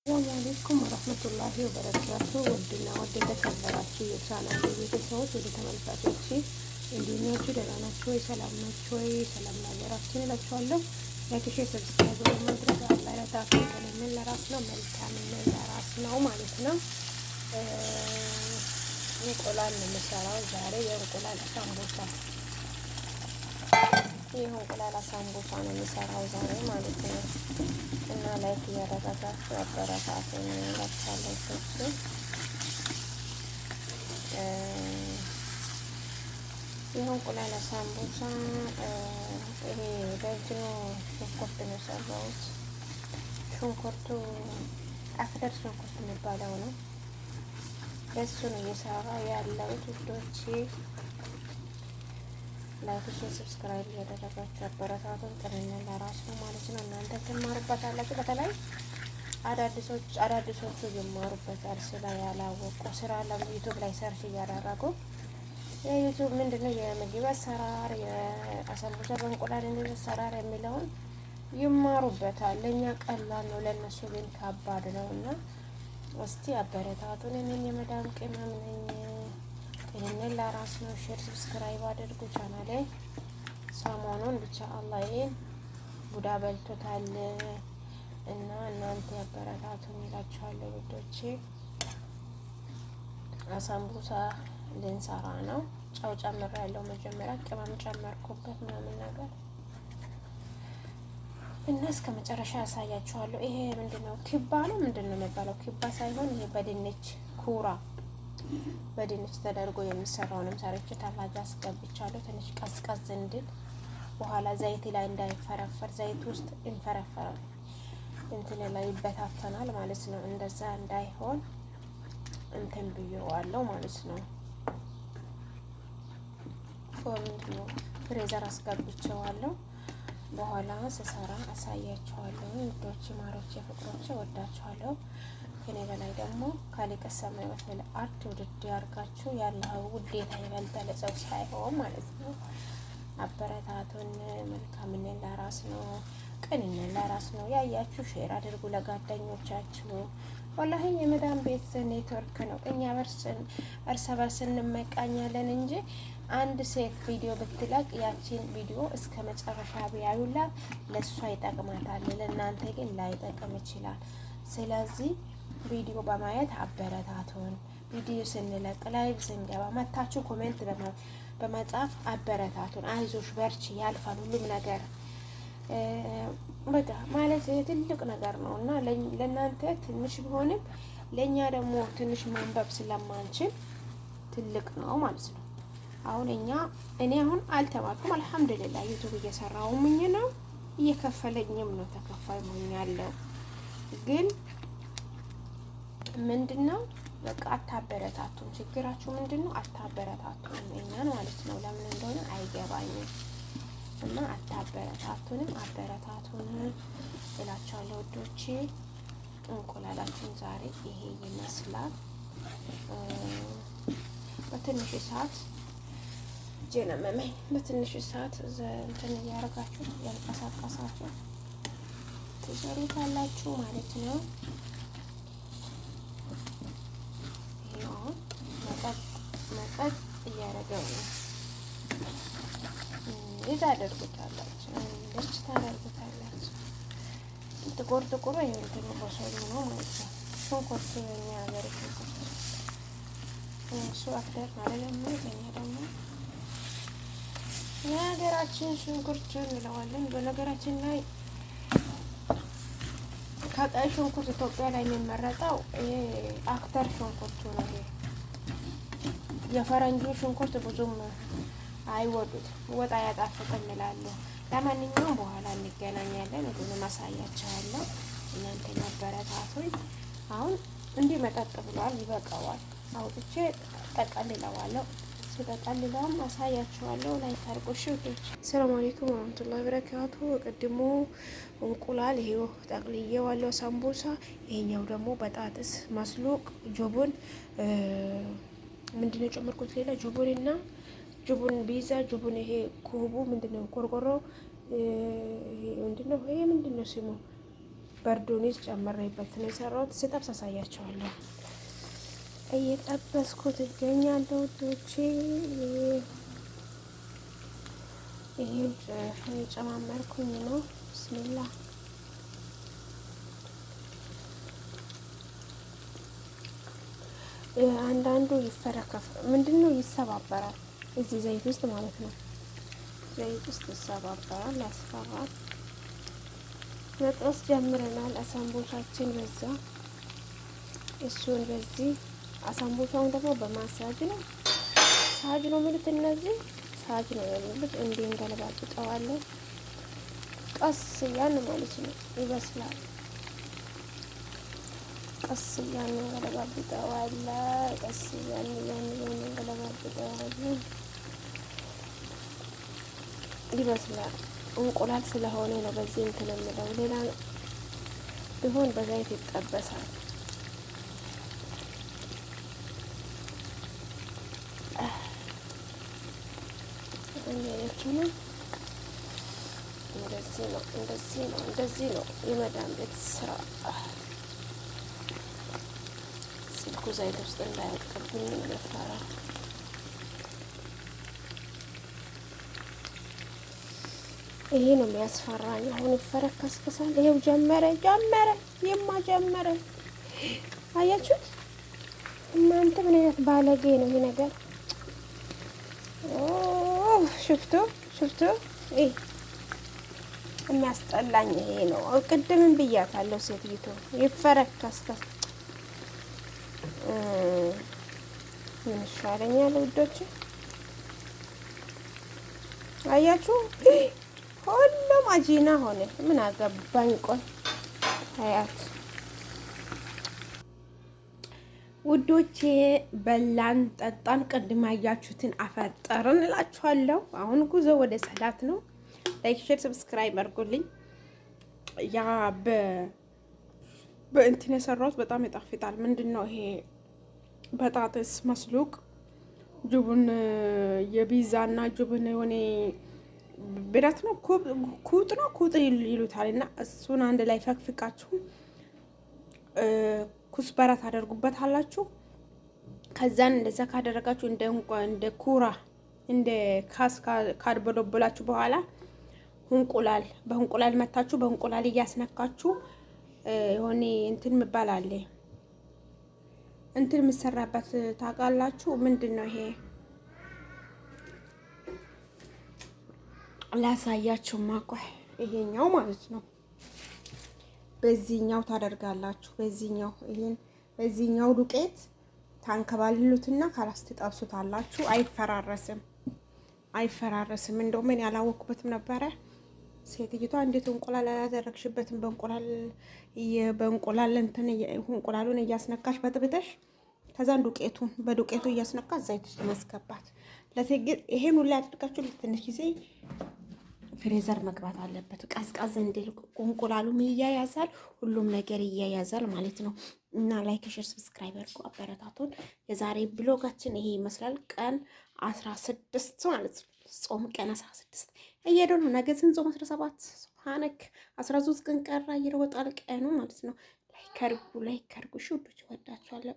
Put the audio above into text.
ሰላም አለይኩም ወራህመቱላሂ ወበረካቱ። ውድና ውድ የተከበራችሁ የቻናሌ ቤተሰቦች ወደ ተመልካቾች እንዴት ናችሁ? ደህና ናችሁ ወይ? ሰላም ናችሁ ወይ? ሰላም ለሀገራችን እላችኋለሁ። ላይክ፣ ሼር፣ ሰብስክራይብ በማድረግ አበረታቱ። ምን ለራስ ነው መልካም ለራስ ነው ማለት ነው። እንቁላል ነው የምሰራው ዛሬ የእንቁላል ሳምቡሳ የእንቁላል ሳምቡሳ ነው የምሰራው ዛሬ ማለት ነው። እና ላይክ እያደረጋችሁ አበረታቱኝ እላችኋለሁ። ይህ እንቁላል ሳምቡሳ ይሄ በእጅኑ ሽንኩርት ነው የሰራሁት። ሽንኩርቱ አፍደር ሽንኩርት የሚባለው ነው። በሱ ነው እየሰራ ያለሁት ውዶቼ። ላይክ ሼር ሰብስክራይብ እያደረጋችሁ አበረታቱን። ጤንነት ለራስ ነው ማለት ነው። እናንተ ትማሩበታላችሁ። በተለይ አዳዲሶቹ ይማሩበታል። ስለ ያላወቁ ስራ ዩቱብ ላይ ሰርች እያደረጉ የዩቱብ ምንድነው የምግብ አሰራር የአሳምቡሳ በእንቁላል አሰራር የሚለውን ይማሩበታል። ለእኛ ቀላል ነው፣ ለእነሱ ግን ከባድ ነው። እና እስቲ አበረታቱን። እኔም የመዳም ቅመም ነኝ። ጤንነት ለራስ ነው። ሼር ሰብስክራይብ አድርጉ። ቻናሌ ሰሞኑን ብቻ አላህ ቡዳ በልቶታል እና እናንተ አበረታቱን ይላችኋለሁ ውዶቼ። አሳምቡሳ ልንሰራ ነው። ጨው ጨምሬያለሁ። መጀመሪያ ቅመም ጨመርኩበት ምናምን ነገር እና እስከ መጨረሻ ያሳያችኋለሁ። ይሄ ምንድነው ኪባ ነው ምንድነው የሚባለው? ኪባ ሳይሆን ይሄ በድንች ኩራ በድንች ተደርጎ የሚሰራውንም ሰርቼ ታላጃ አስገብቻለሁ። ትንሽ ቀዝቀዝ እንድል በኋላ ዘይት ላይ እንዳይፈረፈር፣ ዘይት ውስጥ እንፈረፈራል እንትን ላይ ይበታተናል ማለት ነው። እንደዛ እንዳይሆን እንትን ብዬዋለሁ ማለት ነው። ምንድነው ፍሬዘር አስገብቼዋለሁ። በኋላ ስሰራ አሳያችኋለሁ ውዶች፣ ማሮች፣ ፍቅሮች ወዳችኋለሁ። ከኔ በላይ ደግሞ ካሊቀ ሰማይ ወሰለ አርት ውድድ ያርጋችሁ። ያለው ውዴታ ይበልጣል ሰው ሳይሆን ማለት ነው። አበረታቱን። መልካምነት ለራስ ነው፣ ቅንነት ለራስ ነው። ያያችሁ ሼር አድርጉ ለጓደኞቻችሁ። ወላሂ የመዳም ቤት ኔትወርክ ነው። እኛ እርስ በርስ እንመቃኛለን እንጂ አንድ ሴት ቪዲዮ ብትለቅ ያቺን ቪዲዮ እስከ መጨረሻ ቢያዩላት ለእሷ ይጠቅማታል፣ ለእናንተ ግን ላይጠቅም ይችላል። ስለዚህ ቪዲዮ በማየት አበረታቱን። ቪዲዮ ስንለቅ ላይቭ ስንገባ መታችሁ ኮሜንት በመጻፍ አበረታቱን። አይዞሽ በርቺ፣ ያልፋል ሁሉም ነገር በቃ ማለት ትልቅ ነገር ነው እና ለእናንተ ትንሽ ቢሆንም ለእኛ ደግሞ ትንሽ ማንበብ ስለማንችል ትልቅ ነው ማለት ነው። አሁን እኔ አሁን አልተማርኩም። አልሐምዱሊላህ ዩቱብ እየሰራሁም ነው፣ እየከፈለኝም ነው፣ ተከፋይ ሆኛለሁ። ግን ምንድነው በቃ አታበረታቱን። ችግራችሁ ምንድነው? አታበረታቱን እኛን ማለት ነው። ለምን እንደሆነ አይገባኝም። እና አታበረታቱንም፣ አበረታቱን እላችኋለሁ ውዶቼ። እንቁላላችን ዛሬ ይሄ ይመስላል። በትንሽ ሰዓት ጀነመመኝ በትንሽ ሰዓት እንትን እያደረጋችሁ ያንቀሳቀሳችሁ ትሰሩታላችሁ ማለት ነው። ይሄው መጠጥ እያደረገው ነው። ይዛ አደርጉታላችሁ፣ እንደች ታደርጉታላችሁ። ጥቁር ይሄ እንትን በሰሉ ነው ማለት ነው። ሽንኩርቱ የኛ ሀገር ሽንኩርት እሱ አፍደር ማለት ነው። ለኛ ደግሞ የሀገራችን ሽንኩርት እንለዋለን። በነገራችን ላይ ከቀይ ሽንኩርት ኢትዮጵያ ላይ የሚመረጠው ይሄ አክተር ሽንኩርቱ ነው። ይሄ የፈረንጁ ሽንኩርት ብዙም አይወዱት፣ ወጣ ያጣፍጥም ይላሉ። ለማንኛውም በኋላ እንገናኛለን። ሁሉንም አሳያችኋለሁ። እናንተ አበረታቱኝ። አሁን እንዲህ መጠጥ ብሏል፣ ይበቃዋል። አውጥቼ ጠቀልለዋለሁ። ስጠቀልለውም አሳያችኋለሁ። ላይ ታርቆሽ ወጥቶች። ሰላም አለይኩም ወራህመቱላሂ ወበረካቱ። ቅድሙ እንቁላል ይሄው ጠቅልዬዋለሁ፣ ሳምቡሳ። ይሄኛው ደግሞ በጣጥስ መስሉቅ ጆቡን ምንድነው ጨመርኩት? ሌላ ጆቡንና ጁቡን ቢዛ ጁቡን ይሄ ኩቡ ምንድነው ቆርቆሮ ይሄ ምንድነው ስሙ በርዶኒስ ጨምሬበት ነው የሰራሁት። ስጠብስ አሳያቸዋለሁ። እየጠበስኩት እገኛለሁ ውዶቼ። ይሄን ጨማመርኩኝ ነው። ብስሚላ አንዳንዱ ይፈረከፍ ምንድነው ይሰባበራል። እዚህ ዘይት ውስጥ ማለት ነው። ዘይት ውስጥ ይሰባበራል፣ ያስፈራል። መጥበስ ጀምረናል። አሳምቦቻችን በዛ እሱን በዚህ አሳምቦቻውን ደግሞ በማሳጅ ነው ሳጅ ነው የሚሉት እነዚህ ሳጅ ነው የሚሉት። እንዲህ እንገለባብጠዋለን ቀስ ያን ማለት ነው። ይበስላል። ቀስ ያን እንገለባብጠዋለን። ቀስ ያን እንገለባብጠዋለን። ይበስላል። እንቁላል ስለሆነ ነው በዚህ እንትን የምለው። ሌላ ቢሆን በዘይት ይጠበሳል። ነው እንደዚህ ነው የመዳም ቤት ስራ። ስልኩ ዘይት ውስጥ እንዳይወድቅብኝ ለፈራ ይሄ ነው የሚያስፈራኝ። አሁን ይፈረከስከሳል። ይሄው ጀመረ። ጀመረ። አያችሁት እናንተ? ምን አይነት ባለጌ ነው ይሄ ነገር! ሽፍቱ የሚያስጠላኝ ይሄ ነው። ቅድምን ብያታለሁ ሴትይቱ ይፈረከስከስ። ምን ይሻለኛል ውዶች? አያችሁ ሁሉም አጂና ሆነ። ምን አገባኝ? ቆይ አያት ውዶቼ፣ በላን ጠጣን። ቅድም ያያችሁትን አፈጠርን እላችኋለሁ። አሁን ጉዞ ወደ ሰላት ነው። ላይክ፣ ሼር፣ ሰብስክራይብ አድርጉልኝ። ያ በእንትን የሰራሁት በጣም ይጣፍጣል። ምንድነው ይሄ? በጣጥስ መስሉቅ ጁቡን የቢዛና ጁቡን የሆነ ብረት ነው ኩጥ ይሉታል። እና እሱን አንድ ላይ ፈቅፍቃችሁ ኩስበራ ታደርጉበታላችሁ። ከዛን እንደዛ ካደረጋችሁ እንደ ኩራ እንደ ካስ ካድበለበላችሁ በኋላ በእንቁላል መታችሁ በእንቁላል እያስነካችሁ የሆነ እንትን ምባል አለ። እንትን የምሰራበት ታውቃላችሁ? ምንድን ነው ይሄ? ላሳያችሁ ማቆይ። ይሄኛው ማለት ነው። በዚህኛው ታደርጋላችሁ። በዚህኛው ዱቄት ታንከባልሉትና ካላስ ትጠብሱታላችሁ። አይፈራረስም። እንደውም እኔ ያላወቅኩበትም ነበረ። ሴትይቷ እንዴት እንቁላል አላደረግሽበትም? በእንቁላል እንትን እንቁላሉን እያስነካሽ በጥብጠሽ ከዛን በዱቄቱ እያስነካሽ ዘይት ውስጥ ማስገባት። ለትግል ይሄን ሁሉ ያደርጋችሁ ለትንሽ ጊዜ ፍሬዘር መግባት አለበት። ቀዝቃዝ እንዲል እንቁላሉም ይያያዛል፣ ሁሉም ነገር ይያያዛል ማለት ነው። እና ላይክ፣ ሼር፣ ሰብስክራይብ አድርጉ፣ አበረታቱን። የዛሬ ብሎጋችን ይሄ ይመስላል። ቀን 16 ማለት ነው። ጾም ቀን 16 እየሄደ ነው። ነገ ስንጾም 17 ሱብሃነክ 13 ቀን ቀራ። ይሮጣል ቀኑ ማለት ነው። ላይክ አድርጉ። እሺ ውዶች፣ ወዳችኋለሁ።